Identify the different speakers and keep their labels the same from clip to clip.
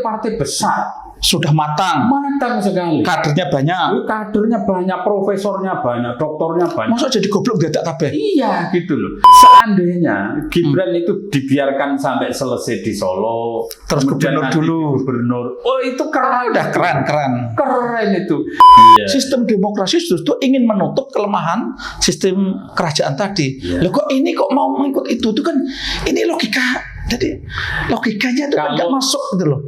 Speaker 1: partai-partai besar.
Speaker 2: Sudah matang
Speaker 1: sekali.
Speaker 2: Kadernya banyak.
Speaker 1: Kadernya banyak, profesornya banyak, doktornya banyak.
Speaker 2: Masa jadi goblok dadak kabeh?
Speaker 1: Iya gitu loh. Seandainya Gibran itu dibiarkan sampai selesai di Solo,
Speaker 2: terus gubernur dulu.
Speaker 1: Gubernur. Oh itu keren.
Speaker 2: Udah keren.
Speaker 1: Keren itu.
Speaker 2: Iya. Sistem demokrasi justru ingin menutup kelemahan sistem kerajaan tadi. Iya. Loh kok ini kok mau mengikut itu kan ini logika. Jadi logikanya itu nggak masuk gitu loh.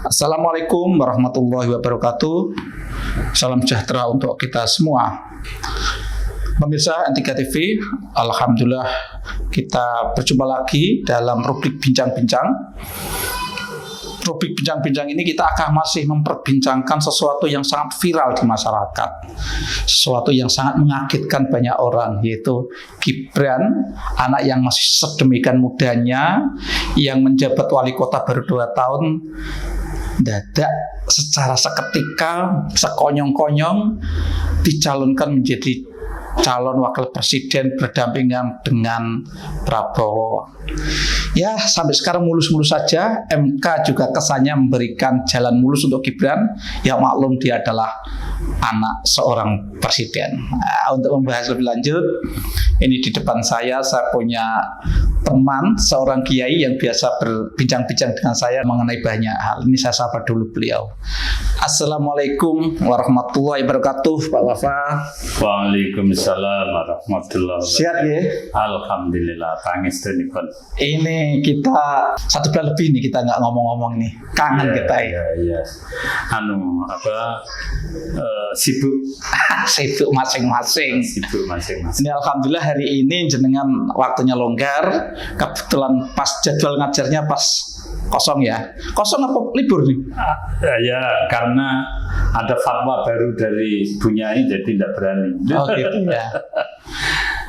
Speaker 2: Assalamualaikum warahmatullahi wabarakatuh. Salam sejahtera untuk kita semua. Pemirsa N3 TV, alhamdulillah kita berjumpa lagi dalam rubrik bincang-bincang. Rubrik bincang-bincang ini kita akan masih memperbincangkan sesuatu yang sangat viral di masyarakat, sesuatu yang sangat mengagetkan banyak orang, yaitu Gibran, anak yang masih sedemikian mudanya, yang menjabat wali kota baru 2 tahun, dadak secara seketika, sekonyong-konyong dicalonkan menjadi calon wakil presiden berdampingan dengan Prabowo. Ya, sampai sekarang mulus-mulus saja. MK juga kesannya memberikan jalan mulus untuk Gibran. Ya maklum dia adalah anak seorang presiden. Nah, untuk membahas lebih lanjut, ini di depan saya punya teman, seorang kiai yang biasa berbincang-bincang dengan saya mengenai banyak hal. Ini saya sapa dulu beliau. Assalamualaikum warahmatullahi wabarakatuh, Pak Wafa.
Speaker 1: Waalaikumsalam warahmatullahi wabarakatuh.
Speaker 2: Sihat ya?
Speaker 1: Alhamdulillah, pangestanipun.
Speaker 2: Ini kita 1 bulan lebih nih kita nggak ngomong-ngomong nih. Kangen kita ya.
Speaker 1: Iya. Sibuk.
Speaker 2: Sibuk masing-masing. Ini alhamdulillah hari ini jenengan waktunya longgar. Kebetulan pas jadwal ngajarnya pas kosong ya. Kosong apa libur nih?
Speaker 1: Ya karena ada fatwa baru dari Bunyai jadi tidak berani.
Speaker 2: Oh gitu ya.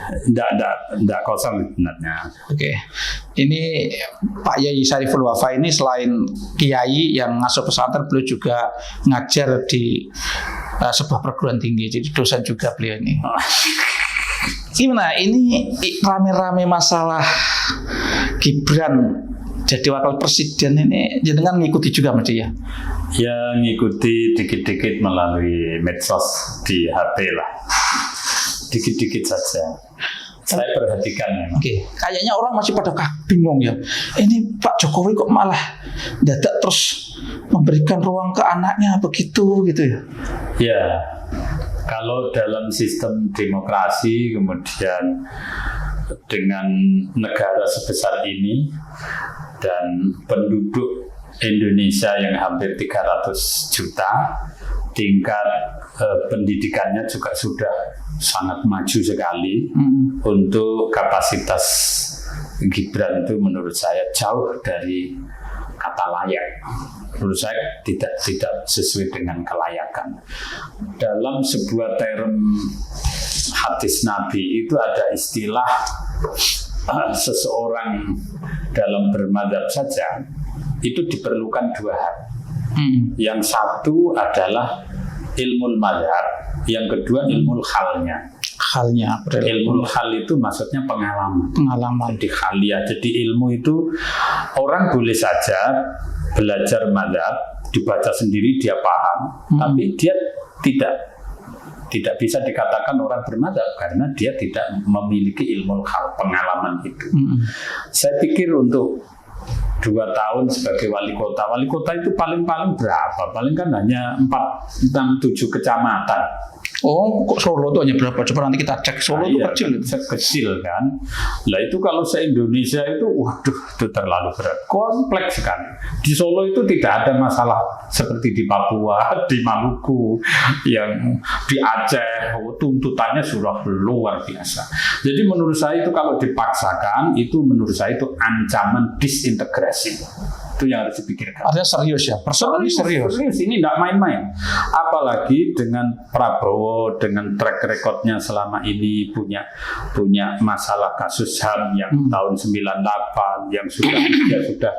Speaker 1: Tidak kosong sebenarnya.
Speaker 2: Oke. Ini Pak Yai Syariful Wafa ini selain kiai yang ngasuh pesantren, beliau juga ngajar di sebuah perguruan tinggi. Jadi dosen juga beliau ini. Gimana? Ini rame-rame masalah Gibran jadi wakil presiden ini, jenengan ngikuti juga mesti ya?
Speaker 1: Ya ngikuti dikit-dikit melalui medsos di HP lah. Dikit-dikit saja. Saya perhatikan memang.
Speaker 2: Oke, kayaknya orang masih pada bingung ya. Ini Pak Jokowi kok malah dadak terus memberikan ruang ke anaknya begitu gitu ya?
Speaker 1: Ya, kalau dalam sistem demokrasi kemudian dengan negara sebesar ini dan penduduk Indonesia yang hampir 300 juta, tingkat pendidikannya juga sudah sangat maju sekali. Untuk kapasitas Gibran itu menurut saya jauh dari kata layak. Menurut saya tidak sesuai dengan kelayakan. Dalam sebuah term hadis Nabi itu ada istilah seseorang dalam bermadzhab saja itu diperlukan 2 hal. Yang satu adalah ilmu madzhab, yang kedua ilmu halnya. Ilmu hal itu maksudnya pengalaman. Jadi khalia. Jadi ilmu itu orang boleh saja belajar madzhab, dibaca sendiri dia paham, tapi dia tidak bisa dikatakan orang bermadzhab karena dia tidak memiliki ilmu hal, pengalaman itu. Saya pikir untuk 2 tahun sebagai wali kota itu paling-paling berapa? Paling kan hanya 4-7 kecamatan.
Speaker 2: Oh, kok Solo itu hanya berapa? Coba nanti kita cek. Solo itu kecil.
Speaker 1: Kecil kan. Lah itu kalau se-Indonesia itu, waduh, itu terlalu berat. Kompleks kan. Di Solo itu tidak ada masalah seperti di Papua, di Maluku, yang di Aceh, tuntutannya sudah luar biasa. Jadi menurut saya itu kalau dipaksakan, itu menurut saya itu ancaman disintegrasi. Itu yang harus dipikirkan.
Speaker 2: Artinya serius ya, persoalan ini serius.
Speaker 1: Ini tidak main-main. Apalagi dengan Prabowo, dengan track recordnya selama ini punya masalah kasus HAM yang tahun 98 yang sudah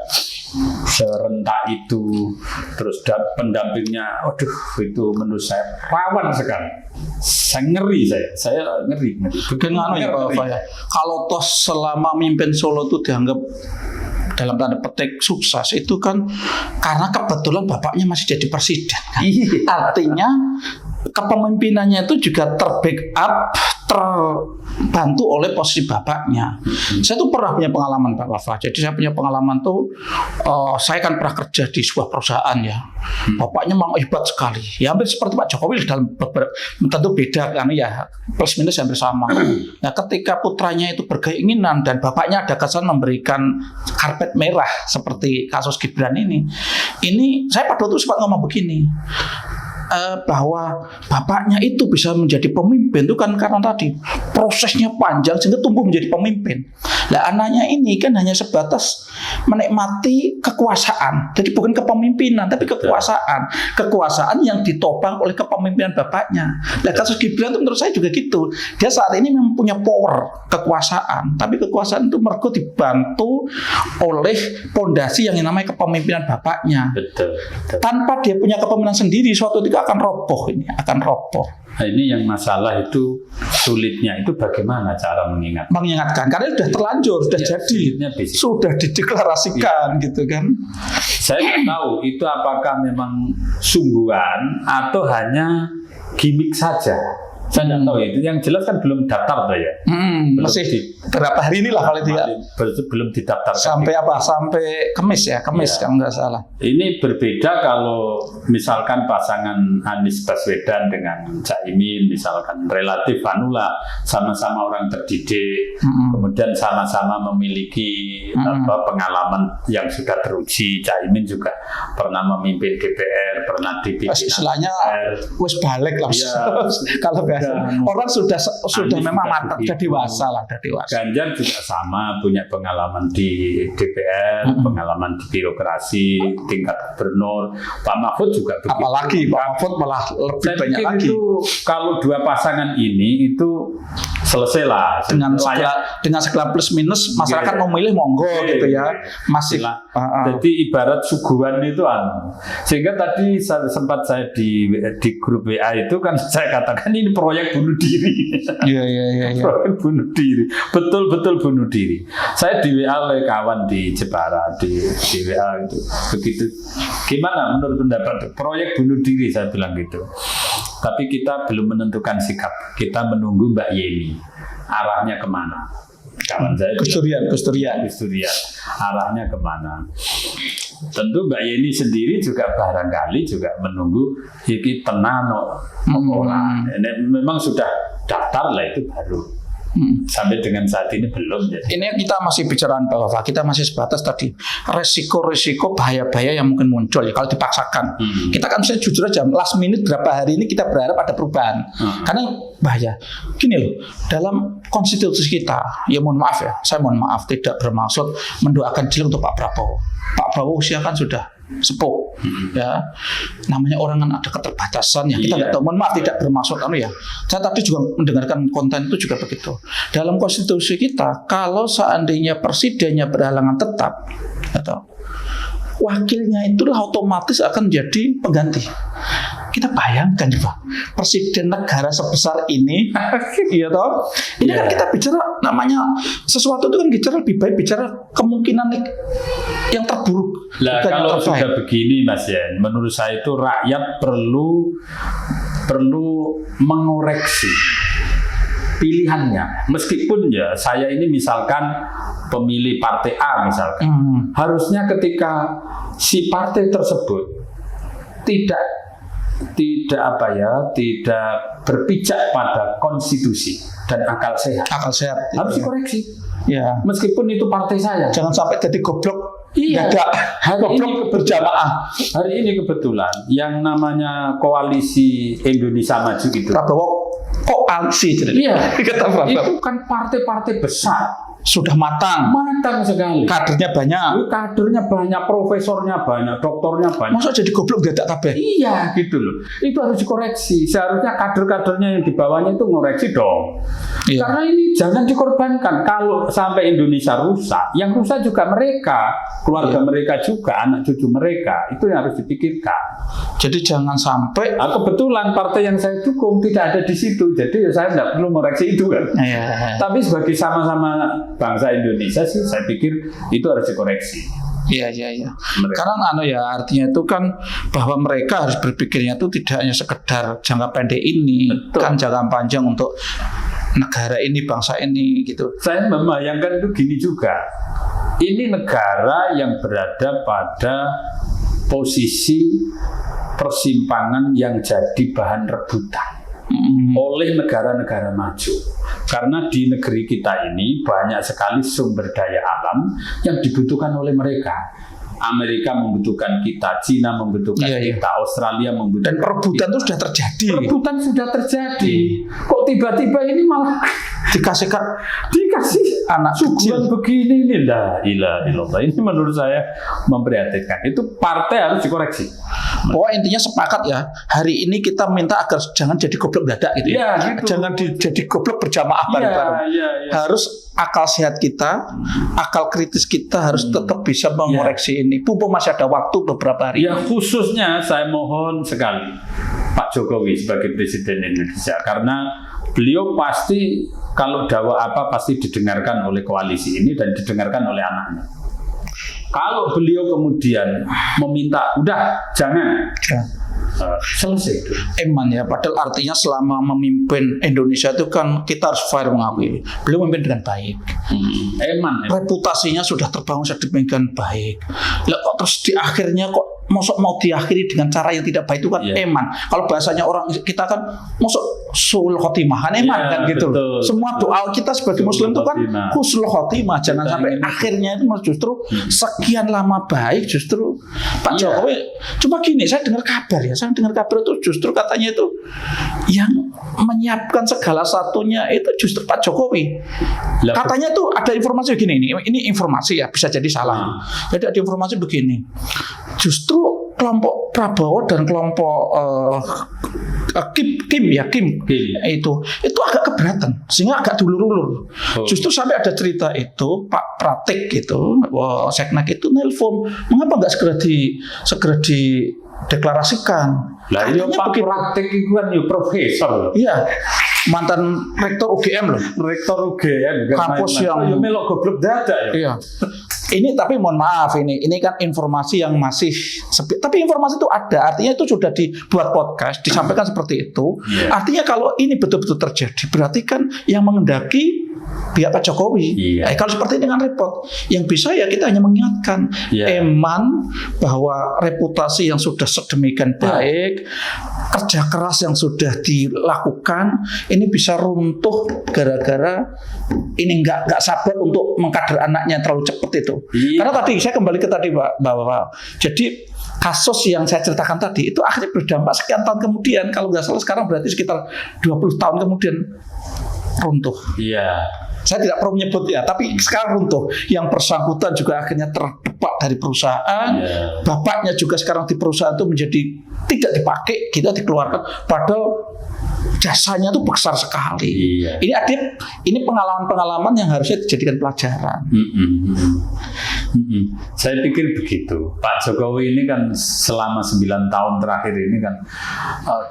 Speaker 1: serentak itu, terus pendampingnya, aduh itu menurut saya rawan sekali. Saya ngeri.
Speaker 2: Dengan ya Pak Wafa ya. Kalau toh selama mimpin Solo itu dianggap dalam tanda petik sukses, itu kan karena kebetulan bapaknya masih jadi presiden kan? Artinya kepemimpinannya itu juga terbackup, terbantu oleh posisi bapaknya. Saya tuh pernah punya pengalaman Pak Wafa. Jadi saya punya pengalaman tuh, saya kan pernah kerja di sebuah perusahaan ya. Bapaknya memang hebat sekali. Ya hampir seperti Pak Jokowi dalam beberapa, tentu beda kan ya, plus minus hampir sama. Nah ketika putranya itu berkeinginan dan bapaknya ada kesan memberikan karpet merah seperti kasus Gibran ini saya pada waktu itu sempat ngomong begini. Bahwa bapaknya itu bisa menjadi pemimpin itu kan karena tadi prosesnya panjang sehingga tumbuh menjadi pemimpin. Nah anaknya ini kan hanya sebatas menikmati kekuasaan, jadi bukan kepemimpinan tapi kekuasaan yang ditopang oleh kepemimpinan bapaknya. Nah kasus Gibran itu menurut saya juga gitu. Dia saat ini memang punya power kekuasaan, tapi kekuasaan itu mergo dibantu oleh pondasi yang namanya kepemimpinan bapaknya.
Speaker 1: Betul.
Speaker 2: Tanpa dia punya kepemimpinan sendiri, suatu ketika akan roboh.
Speaker 1: Nah, ini yang masalah itu sulitnya itu bagaimana cara
Speaker 2: mengingatkan karena sudah terlanjur, sudah jadi, sudah dideklarasikan gitu kan.
Speaker 1: Saya nggak tahu itu apakah memang sungguhan atau hanya gimmick saja. Saya nggak tahu itu. Yang jelas kan belum daftar tuh ya.
Speaker 2: Masih berapa hari inilah kalau tidak.
Speaker 1: Belum didaftarkan.
Speaker 2: Sampai apa? Sampai Kamis ya, Kamis kalau nggak salah.
Speaker 1: Ini berbeda kalau misalkan pasangan Anies Baswedan dengan Caimin misalkan relatif sama-sama orang terdidik, kemudian sama-sama memiliki pengalaman yang sudah teruji. Caimin juga pernah memimpin DPR, pernah dipimpin.
Speaker 2: Istilahnya wis balik lah. Kalau orang sudah memang matang, sudah dewasa lah,
Speaker 1: Ganjar juga sama, punya pengalaman di DPR, pengalaman di birokrasi, tingkat gubernur. Pak Mahfud juga begitu.
Speaker 2: Apalagi Pak Mahfud malah lebih banyak lagi.
Speaker 1: Itu kalau dua pasangan ini itu selesai lah.
Speaker 2: Dengan segala plus minus, masyarakat mau milih monggo gitu ya. Masih.
Speaker 1: Jadi ibarat suguhan itu sehingga tadi sempat saya di grup WA itu kan saya katakan ini proyek bunuh diri.
Speaker 2: Iya.
Speaker 1: Proyek bunuh diri. Betul-betul bunuh diri. Saya di WA oleh kawan di Jepara di WA itu begitu. Gimana menurut pendapat proyek bunuh diri, saya bilang gitu. Tapi kita belum menentukan sikap. Kita menunggu Mbak Yeni. Arahnya kemana? Kawan saya
Speaker 2: Kusturian.
Speaker 1: Arahnya kemana? Tentu Mbak Yeni sendiri juga barangkali juga menunggu iki tenano orang. Memang sudah daftar lah itu baru. Sampai dengan saat ini belum.
Speaker 2: Ini kita masih bicara bahwa kita masih sebatas tadi resiko-resiko bahaya-bahaya yang mungkin muncul ya kalau dipaksakan. Kita kan saya jujur aja last minute berapa hari ini kita berharap ada perubahan. Karena bahaya. Gini loh, dalam konstitusi kita, ya mohon maaf ya, saya mohon maaf tidak bermaksud mendoakan jelek untuk Pak Prabowo. Pak Prabowo usia kan sudah sepuh, ya. Namanya orang kan ada keterbatasan ya. Kita nggak tahu. Mohon maaf tidak bermaksud ya. Saya tadi juga mendengarkan konten itu juga begitu. Dalam konstitusi kita, kalau seandainya presidennya berhalangan tetap, atau wakilnya itulah otomatis akan jadi pengganti. Kita bayangkan Pak, presiden negara sebesar ini, iya toh? Ini kan kita bicara namanya sesuatu itu kan bicara lebih baik bicara kemungkinan yang terburuk.
Speaker 1: Lah kalau sudah begini Mas Yen, menurut saya itu rakyat perlu mengoreksi pilihannya. Meskipun ya saya ini misalkan pemilih partai A misalkan, harusnya ketika si partai tersebut tidak berpijak pada konstitusi dan akal sehat harus dikoreksi.
Speaker 2: Ya.
Speaker 1: Meskipun itu partai saya.
Speaker 2: Jangan sampai jadi goblok.
Speaker 1: Iya.
Speaker 2: Goblok berjamaah.
Speaker 1: Hari ini kebetulan yang namanya koalisi Indonesia Maju gitu.
Speaker 2: Prabowo koalisi.
Speaker 1: Iya. Itu kan partai-partai besar.
Speaker 2: sudah matang
Speaker 1: sekali.
Speaker 2: kadernya banyak,
Speaker 1: profesornya banyak, doktornya banyak.
Speaker 2: masa jadi goblok dadak kabeh?
Speaker 1: Iya gitu loh. Itu harus dikoreksi. Seharusnya kader-kadernya yang di bawahnya itu ngoreksi dong.
Speaker 2: Iya.
Speaker 1: Karena ini jangan dikorbankan. Kalau sampai Indonesia rusak, yang rusak juga mereka, keluarga mereka juga, anak cucu mereka. Itu yang harus dipikirkan.
Speaker 2: Jadi jangan sampai
Speaker 1: Kebetulan partai yang saya dukung tidak ada di situ. Jadi saya tidak perlu mengoreksi itu kan. Tapi sebagai sama-sama bangsa Indonesia sih, saya pikir itu harus dikoreksi.
Speaker 2: Iya. Karena artinya itu kan bahwa mereka harus berpikirnya itu tidak hanya sekedar jangka pendek ini,
Speaker 1: betul,
Speaker 2: kan jangka panjang untuk negara ini, bangsa ini gitu.
Speaker 1: Saya membayangkan itu gini juga. Ini negara yang berada pada posisi persimpangan yang jadi bahan rebutan oleh negara-negara maju. Karena di negeri kita ini banyak sekali sumber daya alam yang dibutuhkan oleh mereka. Amerika membutuhkan kita, Cina membutuhkan kita, Australia membutuhkan.
Speaker 2: Dan perebutan itu sudah terjadi.
Speaker 1: Perebutan sudah terjadi. Kok tiba-tiba ini malah dikasih anak suguhan begini nih, la ilaha illallah. Ini menurut saya memprihatinkan. Itu partai harus dikoreksi.
Speaker 2: Intinya sepakat ya. Hari ini kita minta agar jangan jadi goblok dadak gitu ya.
Speaker 1: Gitu.
Speaker 2: Jangan jadi goblok berjamaah bareng-bareng. Harus akal sehat kita, akal kritis kita harus tetap bisa mengoreksi ini. Mumpung masih ada waktu beberapa hari.
Speaker 1: Ya, khususnya saya mohon sekali Pak Jokowi sebagai Presiden Indonesia, karena beliau pasti kalau dakwah apa pasti didengarkan oleh koalisi ini dan didengarkan oleh anaknya. Kalau beliau kemudian meminta, udah jangan. Selesai itu.
Speaker 2: Eman ya, padahal artinya selama memimpin Indonesia itu kan kita harus fair mengakui beliau memimpin dengan baik.
Speaker 1: Eman.
Speaker 2: Reputasinya sudah terbangun sedemikian baik. Lah kok terus di akhirnya kok mosok mau diakhiri dengan cara yang tidak baik itu kan eman. Kalau bahasanya orang kita kan mosok sul khotimah kan eman kan gitu.
Speaker 1: Betul,
Speaker 2: semua doa kita sebagai muslim itu kan husnul khotimah. Jangan sampai akhirnya itu justru sekian lama baik justru Pak Jokowi. Cuma gini, saya dengar kabar itu justru katanya itu yang menyiapkan segala satunya itu justru Pak Jokowi. Katanya tuh ada informasi begini, ini informasi ya, bisa jadi salah. Jadi ada informasi begini. Justru kelompok Prabowo dan kelompok Kim itu agak keberatan sehingga agak dulur-ulur. Justru sampai ada cerita itu Pak Pratik gitu, Seknek itu nelpon, mengapa nggak segera dideklarasikan?
Speaker 1: Lah iya Pak Pratik itu kan profesor.
Speaker 2: Iya, mantan rektor UGM loh.
Speaker 1: Rektor UGM
Speaker 2: kampus yang
Speaker 1: melok goblok dadak ya.
Speaker 2: Iya. Ini tapi mohon maaf ini kan informasi yang masih tapi informasi itu ada, artinya itu sudah dibuat podcast, disampaikan seperti itu. Artinya kalau ini betul-betul terjadi berarti kan yang mengendaki pihak Pak Jokowi. Kalau seperti ini kan repot. Yang bisa ya kita hanya mengingatkan eman bahwa reputasi yang sudah sedemikian baik, kerja keras yang sudah dilakukan ini bisa runtuh gara-gara ini nggak sabar untuk mengkader anaknya terlalu cepat itu. Karena tadi saya kembali ke tadi bahwa jadi kasus yang saya ceritakan tadi itu akhirnya berdampak sekian tahun kemudian, kalau nggak salah sekarang berarti sekitar 20 tahun kemudian runtuh. Saya tidak perlu menyebut ya, tapi sekarang runtuh. Yang bersangkutan juga akhirnya terdepak dari perusahaan. Bapaknya juga sekarang di perusahaan itu menjadi tidak dipakai, kita dikeluarkan. Padahal jasanya itu besar sekali. Ini pengalaman-pengalaman yang harusnya dijadikan pelajaran.
Speaker 1: Saya pikir begitu. Pak Jokowi ini kan selama 9 tahun terakhir ini kan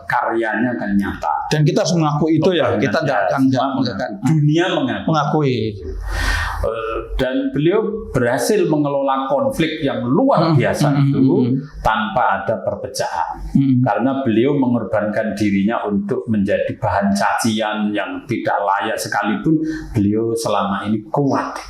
Speaker 1: karyanya kan nyata.
Speaker 2: Dan kita harus mengakui itu ya. Kita nggak
Speaker 1: dunia
Speaker 2: mengakui.
Speaker 1: Dan beliau berhasil mengelola konflik yang luar biasa itu tanpa ada perpecahan. Karena beliau mengorbankan dirinya untuk menjadi bahan cacian yang tidak layak, sekalipun beliau selama ini kuat.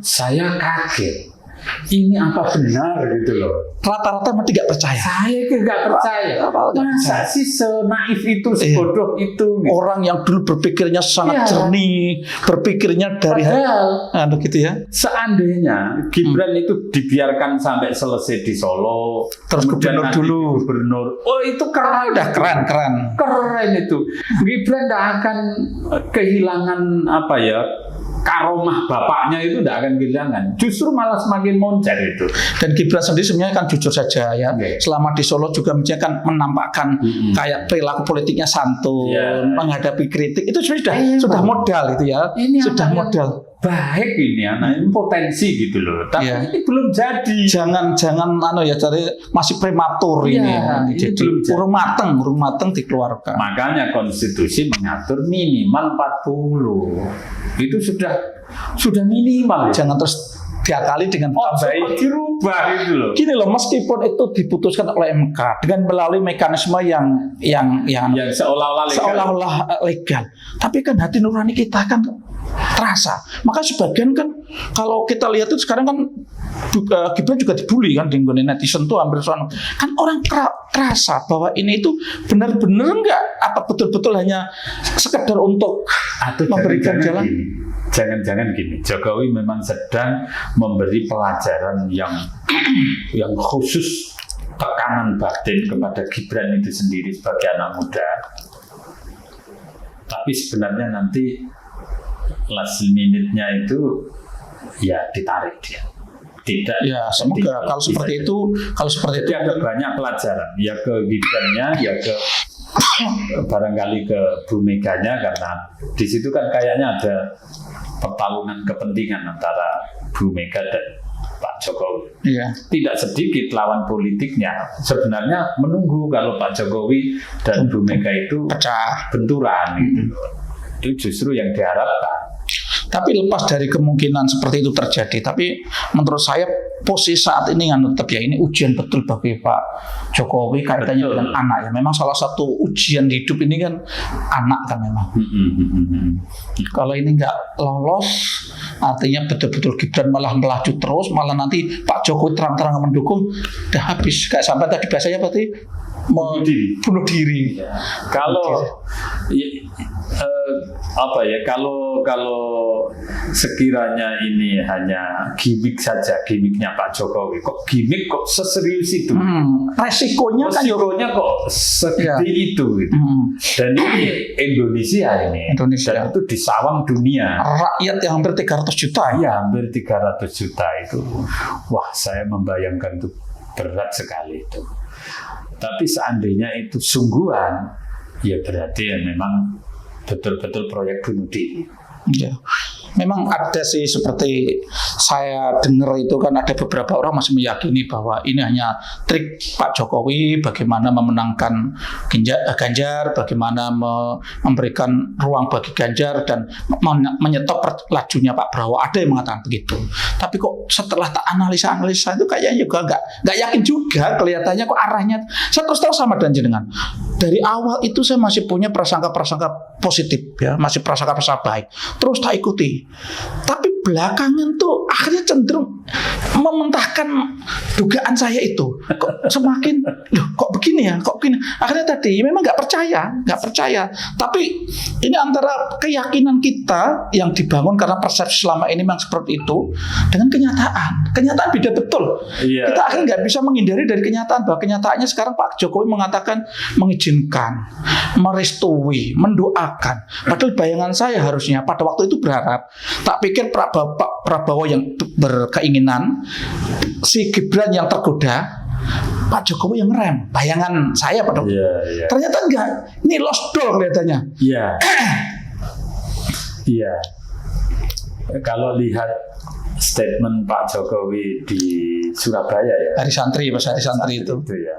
Speaker 1: Saya kaget. Ini apa benar gitu loh.
Speaker 2: Rata-rata mesti nggak percaya.
Speaker 1: Saya nggak percaya. Masa sih senaif itu, sebodoh itu? Gitu.
Speaker 2: Orang yang dulu berpikirnya sangat jernih, berpikirnya dari gitu ya.
Speaker 1: Seandainya Gibran itu dibiarkan sampai selesai di Solo,
Speaker 2: terus gubernur dulu.
Speaker 1: Oh itu keren.
Speaker 2: Udah keren.
Speaker 1: Keren itu. Gibran tidak akan kehilangan karomah bapaknya itu tidak akan kehilangan, justru malah semakin moncer itu.
Speaker 2: Dan Gibran sendiri sebenarnya kan jujur saja ya, selama di Solo juga misalnya kan menampakkan kayak perilaku politiknya santun, menghadapi kritik itu sudah modal itu ya,
Speaker 1: ini
Speaker 2: sudah modal.
Speaker 1: Baik ini anak ini potensi gitu loh, tapi ini belum jadi.
Speaker 2: Jangan ya, jadi masih prematur ini jadi urung mateng dikeluarkan.
Speaker 1: Makanya konstitusi mengatur minimal 40 itu sudah minimal.
Speaker 2: Jangan terus diakali dengan
Speaker 1: tambahin dirubah itu loh.
Speaker 2: Gini loh, meskipun itu diputuskan oleh MK dengan melalui mekanisme yang seolah-olah legal, tapi kan hati nurani kita kan terasa. Maka sebagian kan kalau kita lihat itu sekarang kan Gibran juga dibully kan di netizen tuh hampir kan orang terasa bahwa ini itu benar-benar enggak apa betul-betul hanya sekedar untuk memberikan jalan.
Speaker 1: Jangan-jangan gini, Jokowi memang sedang memberi pelajaran yang khusus, tekanan batin kepada Gibran itu sendiri sebagai anak muda. Tapi sebenarnya nanti last minute-nya itu ya ditarik dia. Tidak.
Speaker 2: Ya, semoga kalau seperti itu
Speaker 1: ada banyak pelajaran ya ke Gibran-nya, ya ke barangkali ke Bu Meganya, karena di situ kan kayaknya ada pertarungan kepentingan antara Bu Mega dan Pak Jokowi.
Speaker 2: Iya.
Speaker 1: Tidak sedikit lawan politiknya sebenarnya menunggu kalau Pak Jokowi dan Bu Mega itu
Speaker 2: pecah
Speaker 1: benturan gitu. Itu justru yang diharapkan.
Speaker 2: Tapi lepas dari kemungkinan seperti itu terjadi, tapi menurut saya posisi saat ini kan tetap ya ini ujian betul bagi Pak Jokowi kaitannya dengan anak ya. Memang salah satu ujian di hidup ini kan anak kan memang. Kalau ini nggak lolos, artinya betul-betul Gibran malah melaju terus, malah nanti Pak Jokowi terang-terangan mendukung, udah habis. Kayak sampai tadi biasanya berarti bunuh diri.
Speaker 1: Ya. Kalau kalau sekiranya ini hanya gimmick saja, gimmicknya Pak Jokowi, kok gimmick kok seserius itu?
Speaker 2: Resikonya
Speaker 1: kok segede itu gitu. Dan ini Indonesia dan itu disawang dunia.
Speaker 2: Rakyat yang hampir 300 juta.
Speaker 1: Iya, hampir 300 juta itu. Wah, saya membayangkan itu berat sekali itu. Tapi seandainya itu sungguhan, ya berarti ya memang betul-betul proyek bunuh diri.
Speaker 2: Ya, memang ada sih seperti saya dengar itu kan ada beberapa orang masih meyakini bahwa ini hanya trik Pak Jokowi bagaimana memenangkan Ganjar, bagaimana memberikan ruang bagi Ganjar dan menyetop lajunya Pak Prabowo. Ada yang mengatakan begitu. Tapi kok setelah tak analisa itu kayaknya juga nggak yakin juga, kelihatannya kok arahnya. Saya terus sama dengan jenengan. Dari awal itu saya masih punya prasangka positif ya, masih prasangka baik. Terus tak ikuti. Tapi belakangan tuh akhirnya cenderung mementahkan dugaan saya itu. Kok semakin kok begini ya, kok begini. Akhirnya tadi memang nggak percaya. Tapi ini antara keyakinan kita yang dibangun karena persepsi selama ini memang seperti itu dengan kenyataan. Kenyataan beda betul. Kita akhirnya nggak bisa menghindari dari kenyataan bahwa kenyataannya sekarang Pak Jokowi mengatakan mengizinkan, merestui, mendoakan. Padahal bayangan saya harusnya pada waktu itu berharap, tak pikir Pak Prabowo yang berkeinginan, si Gibran yang tergoda, Pak Jokowi yang rem. Bayangan saya pada waktu ternyata enggak. Ini lost door kelihatannya.
Speaker 1: Iya. Kalau lihat statement Pak Jokowi di Surabaya ya,
Speaker 2: hari santri itu
Speaker 1: ya,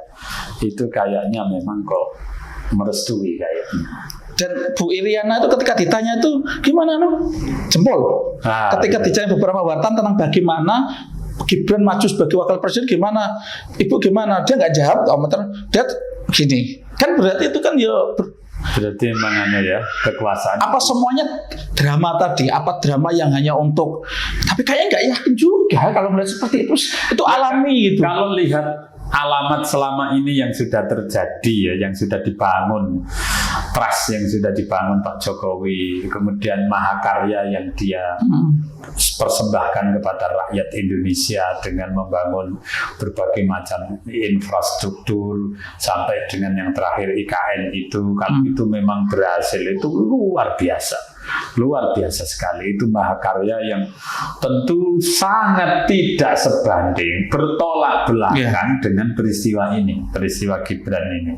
Speaker 1: itu kayaknya memang kok merestui kayaknya.
Speaker 2: Dan Bu Iriana itu ketika ditanya itu gimana jempol. Ketika ditanya beberapa wartawan tentang bagaimana Gibran maju sebagai wakil presiden gimana, Ibu gimana, dia nggak jawab. Dia gini, kan berarti itu kan ya
Speaker 1: berarti memang ya kekuasaan.
Speaker 2: Apa semuanya drama tadi? Apa drama yang hanya untuk? Tapi kayaknya nggak yakin juga kalau melihat seperti itu alami gitu.
Speaker 1: Kalau lihat alamat selama ini yang sudah terjadi ya, yang sudah dibangun, trust yang sudah dibangun Pak Jokowi, kemudian mahakarya yang dia persembahkan kepada rakyat Indonesia dengan membangun berbagai macam infrastruktur sampai dengan yang terakhir IKN itu, kalau itu memang berhasil itu luar biasa. luar biasa sekali. Itu mahakarya yang tentu sangat tidak sebanding, bertolak belakang dengan peristiwa ini, peristiwa Gibran ini.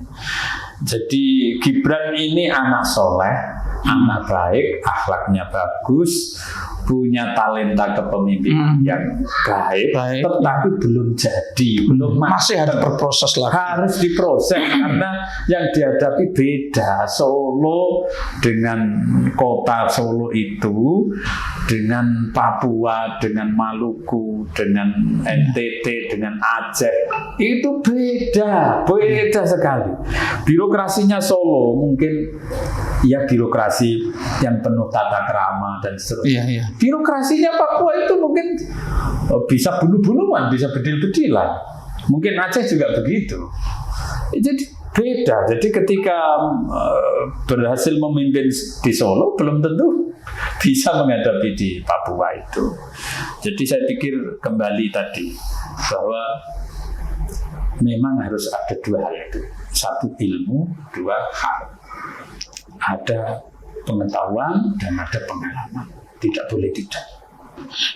Speaker 1: Jadi Gibran ini anak soleh, anak baik, akhlaknya bagus, punya talenta kepemimpinan yang baik, tetapi belum jadi, belum
Speaker 2: masih harus berproses lagi.
Speaker 1: Harus diproses karena yang dihadapi beda. Solo dengan kota Solo itu, dengan Papua, dengan Maluku, dengan NTT, dengan Aceh, itu beda sekali. Birokrasinya Solo mungkin ya birokrasi yang penuh tata krama dan seterusnya.
Speaker 2: Iya.
Speaker 1: Birokrasinya Papua itu mungkin bisa bunuh-bunuhan, bisa bedil-bedilan. Mungkin Aceh juga begitu. Jadi beda. Jadi ketika berhasil memimpin di Solo, belum tentu bisa menghadapi di Papua itu. Jadi saya pikir kembali tadi bahwa memang harus ada dua hal itu. Satu ilmu, dua hal. Ada pengetahuan dan ada pengalaman. Tidak boleh tidak.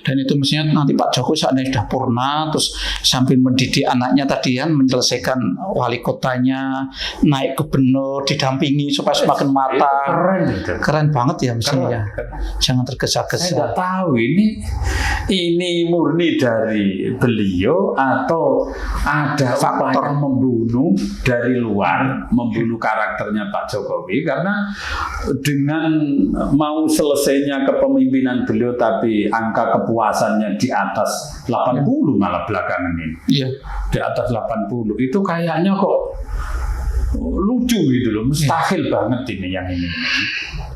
Speaker 2: Dan itu mestinya nanti Pak Jokowi saatnya sudah purna, terus sambil mendidik anaknya tadi kan, menyelesaikan wali kotanya, naik gubernur, didampingi supaya semakin matang. Keren banget ya mestinya. Jangan tergesa-gesa.
Speaker 1: Saya nggak tahu ini murni dari beliau atau ada faktor membunuh dari luar, membunuh karakternya Pak Jokowi, karena dengan mau selesainya kepemimpinan beliau tapi angka kepuasannya di atas 80 malah belakangan ini.
Speaker 2: Iya.
Speaker 1: Di atas 80 itu kayaknya kok lucu gitu loh, mustahil banget ini yang ini.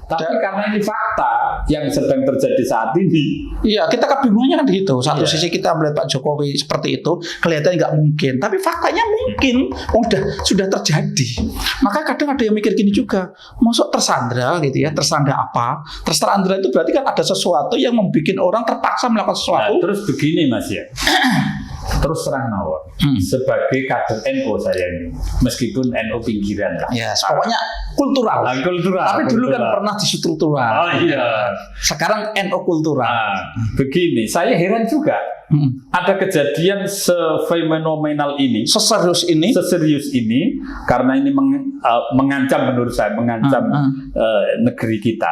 Speaker 1: Tapi karena ini fakta yang sedang terjadi saat ini.
Speaker 2: Iya, kita kebingungannya kan gitu. Satu sisi kita melihat Pak Jokowi seperti itu, kelihatannya nggak mungkin. Tapi faktanya mungkin, sudah terjadi. Maka kadang ada yang mikir gini juga, masuk tersandra gitu ya, tersandra apa? Tersandra itu berarti kan ada sesuatu yang membuat orang terpaksa melakukan sesuatu.
Speaker 1: Nah, terus begini Mas ya. Terus terang mawon, sebagai kader NU saya ini, meskipun NU pinggiran lah.
Speaker 2: Ya, pokoknya kultural. Tapi dulu kan pernah di struktural.
Speaker 1: Oh iya.
Speaker 2: Sekarang NU kultural.
Speaker 1: Begini, saya heran juga. Ada kejadian sefenomenal ini, seserius ini, karena ini mengancam, menurut saya mengancam negeri kita.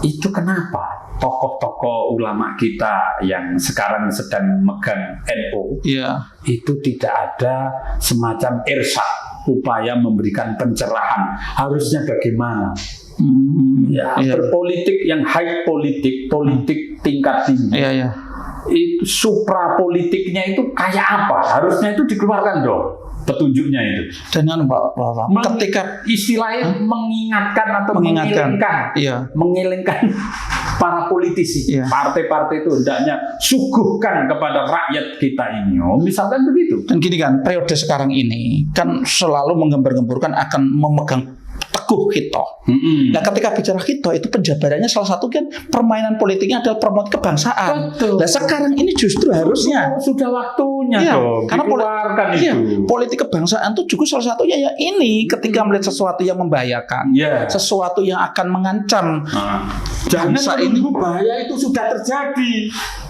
Speaker 1: Itu kenapa tokoh-tokoh ulama kita yang sekarang sedang megang NU itu tidak ada semacam irsyad, upaya memberikan pencerahan harusnya bagaimana. Berpolitik yang high politik tingkat tinggi. Itu supra politiknya itu kayak apa? Harusnya itu dikeluarkan dong petunjuknya itu.
Speaker 2: Dengan ketika
Speaker 1: istilahnya mengingatkan atau mengelengkan para politisi, partai-partai itu hendaknya suguhkan kepada rakyat kita ini. Misalkan begitu.
Speaker 2: Dan gini kan, periode sekarang ini kan selalu menggembar-gemburkan akan memegang teguh Hito. Nah, ketika bicara Hito itu penjabarannya salah satu kan permainan politiknya adalah promosi kebangsaan.
Speaker 1: Betul.
Speaker 2: Nah, sekarang ini justru harusnya
Speaker 1: sudah waktunya dong.
Speaker 2: Karena politik kebangsaan itu juga salah satunya ya ini ketika melihat sesuatu yang membahayakan, sesuatu yang akan mengancam bangsa ini.
Speaker 1: Bahaya itu sudah terjadi.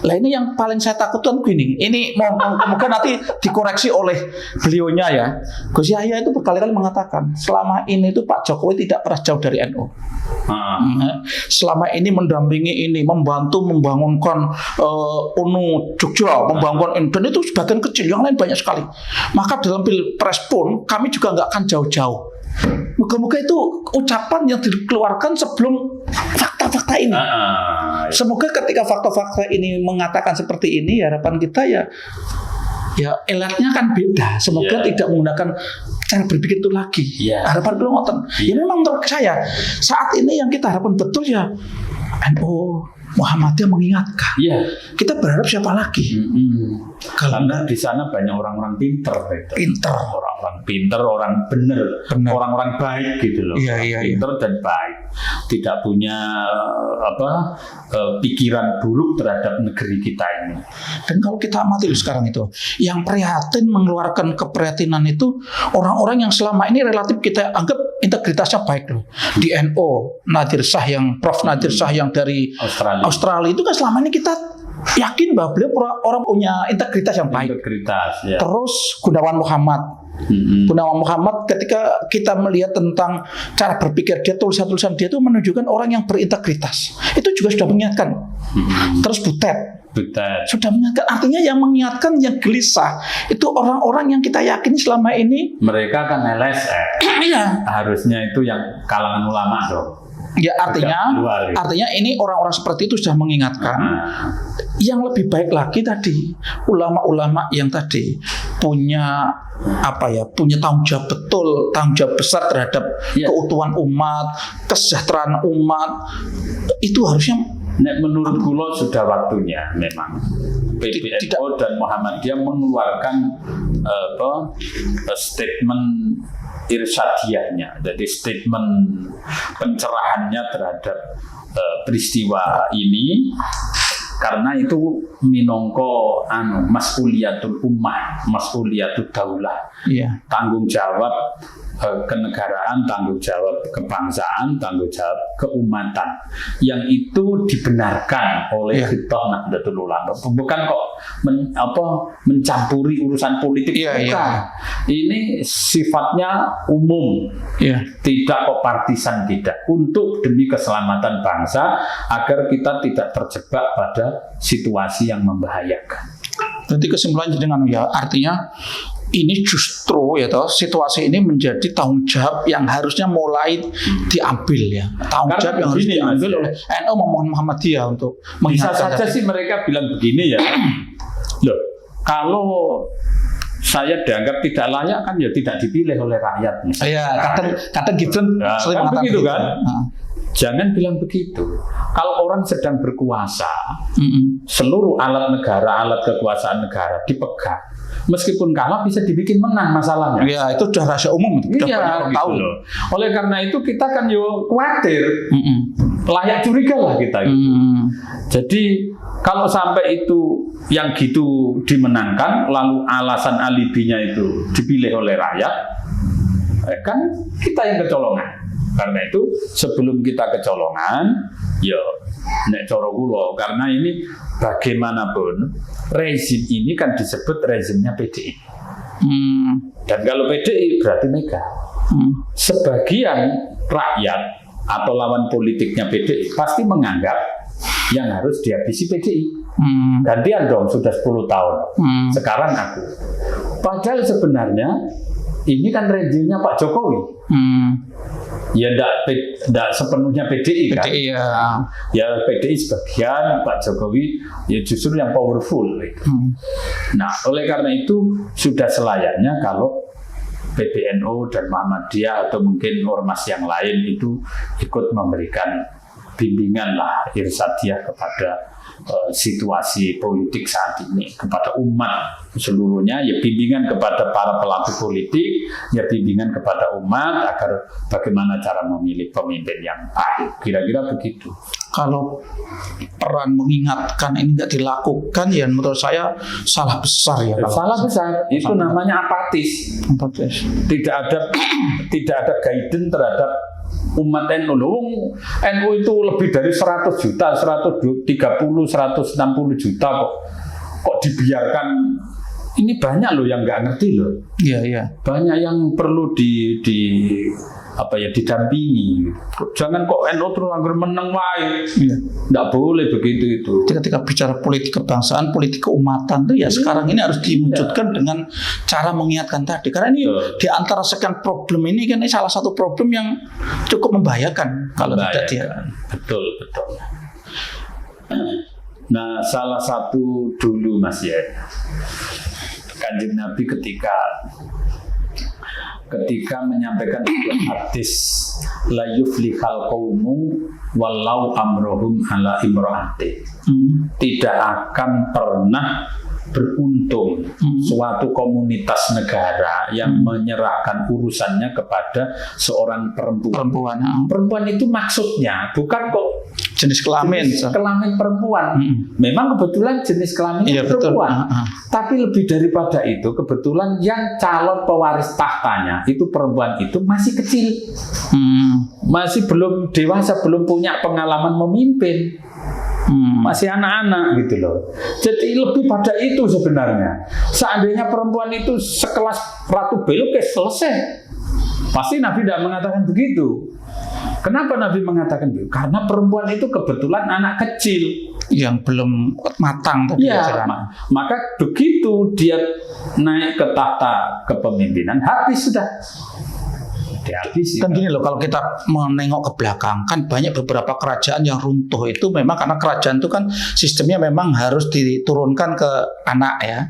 Speaker 2: Lah ini yang paling saya takutkan gini. Ini mungkin nanti dikoreksi oleh beliaunya ya. Gus Yahya itu berkali-kali mengatakan selama ini itu Pak Jokowi tidak pernah jauh dari NU. Selama ini mendampingi ini, membantu membangunkan UNU Jogja, membangun dan itu sebagian kecil, yang lain banyak sekali. Maka dalam pilpres pun kami juga nggak akan jauh-jauh. Moga-moga itu ucapan yang dikeluarkan sebelum fakta-fakta ini. Semoga ketika fakta-fakta ini mengatakan seperti ini, harapan kita ya elatnya kan beda. Semoga tidak menggunakan cara berpikir itu lagi. Harapan belum ngoten. Ya memang menurut saya saat ini yang kita harapkan betul ya NU Muhammadiyah mengingatkan. Kita berharap siapa lagi?
Speaker 1: Karena di sana banyak orang-orang pinter. Orang-orang pinter, orang benar, orang-orang baik gitu loh. Pinter dan baik, tidak punya pikiran buruk terhadap negeri kita ini.
Speaker 2: Dan kalau kita amati sekarang itu, yang prihatin mengeluarkan keprihatinan itu orang-orang yang selama ini relatif kita anggap integritasnya baik loh. Di NO, Nadir Shah yang Prof Nadir Shah yang dari Australia itu kan selama ini kita yakin bahwa beliau orang punya integritas yang baik.
Speaker 1: Integritas, ya.
Speaker 2: Terus Gunawan Muhammad ketika kita melihat tentang cara berpikir dia, tulisan-tulisan dia itu menunjukkan orang yang berintegritas. Itu juga sudah mengingatkan. Terus Butet sudah mengingatkan, artinya yang mengingatkan, yang gelisah itu orang-orang yang kita yakini selama ini
Speaker 1: mereka kan LSM.
Speaker 2: Iya.
Speaker 1: Harusnya itu yang kalangan ulama dong.
Speaker 2: Ya artinya ini orang-orang seperti itu sudah mengingatkan. Yang lebih baik lagi tadi ulama-ulama yang tadi punya punya tanggung jawab betul, tanggung jawab besar terhadap keutuhan umat, kesejahteraan umat. Itu harusnya
Speaker 1: menurut kula sudah waktunya memang PBNU dan Muhammadiyah mengeluarkan statement irsyadiyahnya, jadi statement pencerahannya terhadap peristiwa ini, karena itu minongko mas'uliyatul ummah, mas'uliyatul daulah, tanggung jawab kenegaraan, tanggung jawab kebangsaan, tanggung jawab keumatan, yang itu dibenarkan oleh Khittah Nahdlatul Ulama. Bukan kok mencampuri urusan politik, bukan. Ini sifatnya umum, tidak kok partisan, tidak. Untuk demi keselamatan bangsa, agar kita tidak terjebak pada situasi yang membahayakan.
Speaker 2: Berarti kesimpulannya dengan artinya ini justru situasi ini menjadi tanggung jawab yang harusnya mulai diambil tanggung jawab yang harus diambil oleh NU maupun Muhammadiyah untuk mengingatkan.
Speaker 1: Bisa saja sih mereka bilang begini loh, kalau saya dianggap tidak layak kan tidak dipilih oleh rakyat.
Speaker 2: Kata Gibran sering mengatakan
Speaker 1: begitu kan. Jangan bilang begitu. Kalau orang sedang berkuasa, seluruh alat negara, alat kekuasaan negara dipegang. Meskipun kalah bisa dibikin menang masalahnya.
Speaker 2: Itu sudah rahasia umum.
Speaker 1: Tahu loh. Oleh karena itu kita kan khawatir, layak curiga lah kita. Jadi kalau sampai itu yang gitu dimenangkan, lalu alasan alibinya itu dipilih oleh rakyat, kan kita yang kecolongan. Karena itu sebelum kita kecolongan, nek coro kula, karena ini bagaimanapun rezim ini kan disebut rezimnya PDI. Dan kalau PDI berarti Mega. Sebagian rakyat atau lawan politiknya PDI pasti menganggap yang harus dihabisi PDI. Gantian dong, sudah 10 tahun. Sekarang aku. Padahal sebenarnya ini kan rezimnya Pak Jokowi. Tidak sepenuhnya PDI kan. PDI sebagian, Pak Jokowi justru yang powerful. Nah, oleh karena itu sudah selayaknya kalau PBNU dan Muhammadiyah atau mungkin ormas yang lain itu ikut memberikan bimbingan irsyadiyah kepada situasi politik saat ini, kepada umat seluruhnya, bimbingan kepada para pelaku politik, bimbingan kepada umat agar bagaimana cara memilih pemimpin yang baik. Kira-kira begitu.
Speaker 2: Kalau peran mengingatkan ini nggak dilakukan, menurut saya salah besar
Speaker 1: Salah besar. Itu namanya apatis. Tidak ada guidance terhadap umat NU. NU itu lebih dari 100 juta, 130, 160 juta kok dibiarkan. Ini banyak loh yang nggak ngerti loh. Banyak yang perlu didampingi. Jangan kok NU terus anggur menang wae. Nggak boleh begitu itu.
Speaker 2: Ketika bicara politik kebangsaan, politik keumatan tuh sekarang ini harus diwujudkan dengan cara mengingatkan tadi. Karena ini di antara sekian problem ini kan ini salah satu problem yang cukup membahayakan kalau tidak dia.
Speaker 1: Betul. Nah, salah satu dulu Mas Kanjeng Nabi ketika menyampaikan sebuah hadis, la yuflihal qaumu walau amrohum ala imro'ati. Tidak akan pernah beruntung suatu komunitas negara yang menyerahkan urusannya kepada seorang perempuan. Perempuan itu maksudnya bukan kok
Speaker 2: jenis kelamin
Speaker 1: perempuan. Memang kebetulan jenis kelaminnya perempuan. Tapi lebih daripada itu, kebetulan yang calon pewaris tahtanya itu perempuan itu masih kecil. Masih belum dewasa, belum punya pengalaman memimpin. Masih anak-anak gitu loh. Jadi lebih pada itu sebenarnya. Seandainya perempuan itu sekelas Ratu Belkis selesai, pasti Nabi tidak mengatakan begitu. Kenapa Nabi mengatakan begitu? Karena perempuan itu kebetulan anak kecil
Speaker 2: yang belum matang tadi.
Speaker 1: Maka begitu dia naik ke tahta kepemimpinan, habis sudah.
Speaker 2: Kan gini loh, kalau kita menengok ke belakang, kan banyak beberapa kerajaan yang runtuh itu memang karena kerajaan itu kan sistemnya memang harus diturunkan ke anak ya,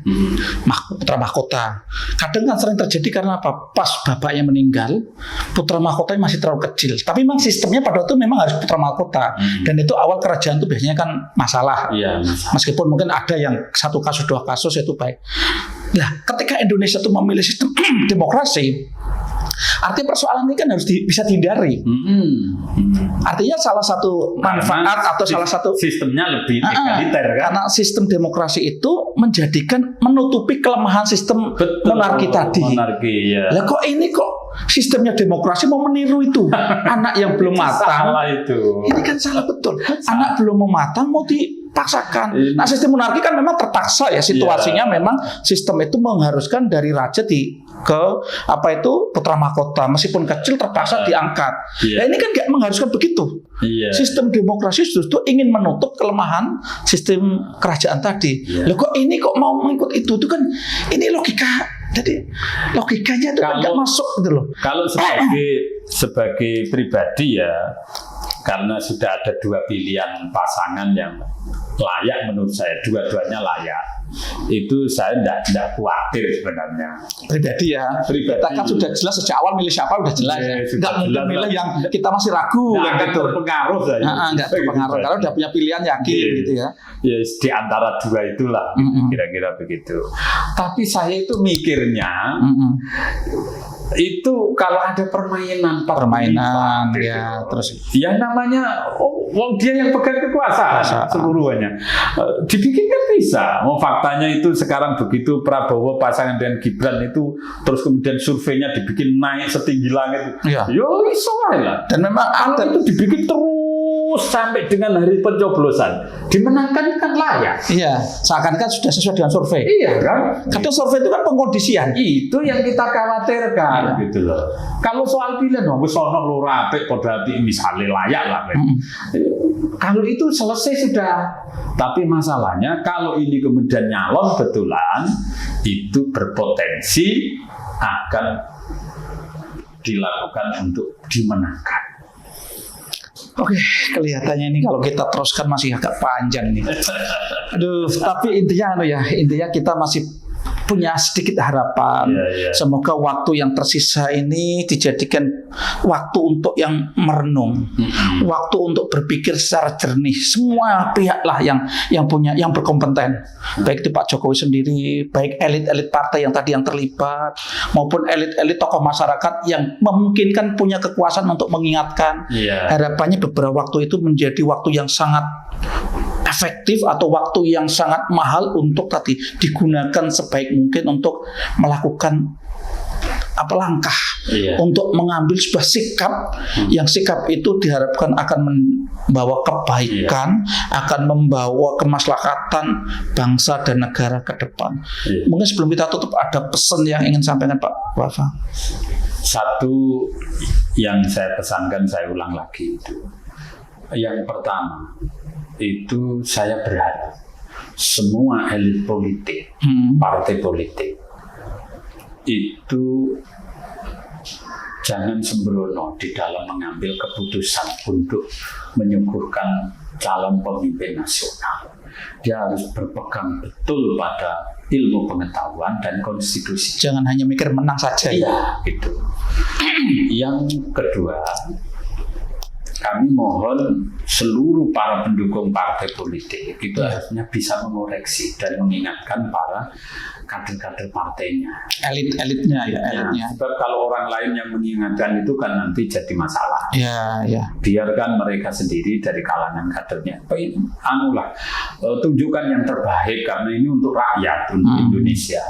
Speaker 2: putra mahkota. Kadang kan sering terjadi karena apa? Pas bapaknya meninggal, putra mahkotanya masih terlalu kecil. Tapi memang sistemnya pada waktu memang harus putra mahkota. Dan itu awal kerajaan itu biasanya kan masalah. Meskipun mungkin ada yang satu kasus dua kasus itu baik. Nah, ketika Indonesia itu memilih sistem demokrasi, artinya persoalan ini kan harus bisa dihindari. Artinya salah satu manfaat atau salah satu
Speaker 1: sistemnya lebih egaliter kan?
Speaker 2: Karena sistem demokrasi itu menutupi kelemahan sistem monarki tadi. Lah kok ini sistemnya demokrasi mau meniru itu anak yang belum matang.
Speaker 1: Salah itu.
Speaker 2: Ini kan salah betul. Anak belum matang mau dipaksakan. Nah, sistem monarki kan memang terpaksa ya situasinya. Memang sistem itu mengharuskan dari raja ke putra mahkota, meskipun kecil terpaksa diangkat. Nah, ini kan nggak mengharuskan begitu. Sistem demokrasi justru ingin menutup kelemahan sistem kerajaan tadi. Loh kok ini mau mengikut itu kan ini logika. Jadi logikanya itu nggak masuk gitu loh.
Speaker 1: Kalau sebagai pribadi ya, karena sudah ada dua pilihan pasangan yang layak menurut saya, dua-duanya layak. Itu saya tidak khawatir sebenarnya.
Speaker 2: Pribadi ya. Kita kan sudah jelas sejak awal milih siapa udah jelas. Nggak mungkin milih yang kita masih ragu.
Speaker 1: Nggak terpengaruh saya.
Speaker 2: Nggak terpengaruh. Kalau udah punya pilihan yakin gitu ya.
Speaker 1: Ya di antara dua itulah kira-kira begitu. Tapi saya itu mikirnya itu kalau ada permainan
Speaker 2: ya terus
Speaker 1: yang namanya dia yang pegang kekuasaan seluruhnya dibikin kan bisa. Faktanya itu sekarang begitu Prabowo pasangan dengan Gibran itu terus kemudian surveinya dibikin naik setinggi langit. Yo iso lah. Dan memang kalau itu dibikin terus sampai dengan hari pencoblosan dimenangkan kan layak.
Speaker 2: Seakan-akan sudah sesuai dengan survei.
Speaker 1: Kan?
Speaker 2: Kadang survei itu kan pengkondisian.
Speaker 1: Itu yang kita khawatirkan gitu loh. Kalau soal pilihan wis ono loro apik padha apik misale layak lah. Kalau itu selesai sudah. Tapi masalahnya kalau ini kemudian nyalon betulan itu berpotensi akan dilakukan untuk dimenangkan.
Speaker 2: Oke, kelihatannya ini kalau kita teruskan masih agak panjang nih. Tapi intinya kita masih punya sedikit harapan. Semoga waktu yang tersisa ini dijadikan waktu untuk yang merenung, waktu untuk berpikir secara jernih. Semua pihak lah yang berkompeten, baik itu Pak Jokowi sendiri, baik elit-elit partai yang tadi yang terlibat, maupun elit-elit tokoh masyarakat yang memungkinkan punya kekuasaan untuk mengingatkan. Harapannya beberapa waktu itu menjadi waktu yang sangat efektif atau waktu yang sangat mahal untuk tadi digunakan sebaik mungkin untuk melakukan langkah untuk mengambil sebuah sikap yang sikap itu diharapkan akan membawa kebaikan, akan membawa kemaslahatan bangsa dan negara ke depan. Mungkin sebelum kita tutup ada pesan yang ingin sampaikan Pak Wafa.
Speaker 1: Satu yang saya pesankan, saya ulang lagi itu. Yang pertama itu saya berharap semua elit politik, partai politik itu jangan sembrono di dalam mengambil keputusan untuk menyuguhkan calon pemimpin nasional. Dia harus berpegang betul pada ilmu pengetahuan dan konstitusi.
Speaker 2: Jangan hanya mikir menang saja.
Speaker 1: Gitu. Yang kedua, kami mohon seluruh para pendukung partai politik itu harusnya bisa mengoreksi dan mengingatkan para kader-kader partainya.
Speaker 2: Elitnya ya, elitnya.
Speaker 1: Sebab kalau orang lain yang mengingatkan itu kan nanti jadi masalah.
Speaker 2: Ya, ya.
Speaker 1: Biarkan mereka sendiri dari kalangan kadernya. Tunjukkan yang terbaik karena ini untuk rakyat, untuk Indonesia.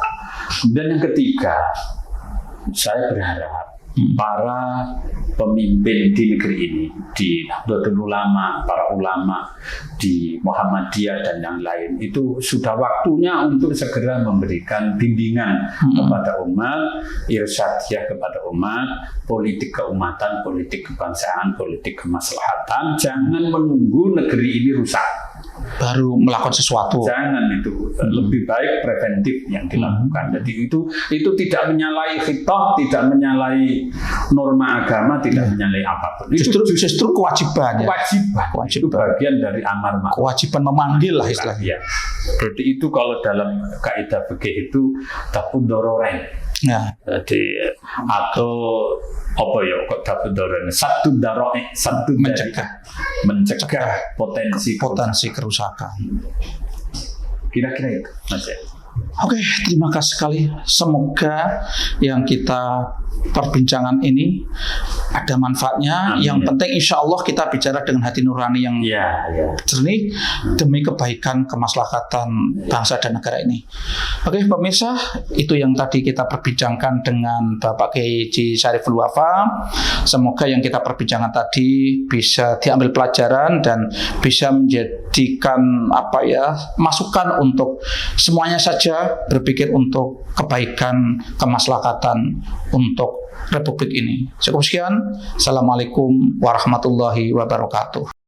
Speaker 1: Dan yang ketiga, saya berharap para pemimpin di negeri ini, di Nahdlatul Ulama, para ulama di Muhammadiyah dan yang lain, itu sudah waktunya untuk segera memberikan bimbingan kepada umat, irsyadiyah kepada umat, politik keumatan, politik kebangsaan, politik kemaslahatan. Jangan menunggu negeri ini rusak
Speaker 2: baru melakukan sesuatu.
Speaker 1: Jangan itu. Lebih baik preventif yang dilakukan. Jadi itu tidak menyalahi khitab, tidak menyalahi norma agama, tidak menyalahi apapun.
Speaker 2: Justru kewajiban.
Speaker 1: Kewajiban. Itu bagian dari amar ma'ruf.
Speaker 2: Kewajiban memanggil lah istilahnya.
Speaker 1: Ya. Jadi itu kalau dalam kaidah fikih itu daf'ud dororen.
Speaker 2: Ya.
Speaker 1: Jadi atau apa ya kok daf'ud dororen? Satu mencegah potensi
Speaker 2: kerusakan.
Speaker 1: Kira-kira itu, Mas.
Speaker 2: Oke, terima kasih sekali. Semoga yang kita perbincangan ini ada manfaatnya.
Speaker 1: Amin.
Speaker 2: Yang penting insya Allah kita bicara dengan hati nurani yang jernih demi kebaikan kemaslahatan bangsa dan negara ini. Oke, pemirsa, itu yang tadi kita perbincangkan dengan Bapak Kiai Haji Syariful Wafa. Semoga yang kita perbincangkan tadi bisa diambil pelajaran dan bisa menjadikan masukan untuk semuanya saja berpikir untuk kebaikan kemaslahatan untuk Republik ini. Cukup sekian. Assalamualaikum warahmatullahi wabarakatuh.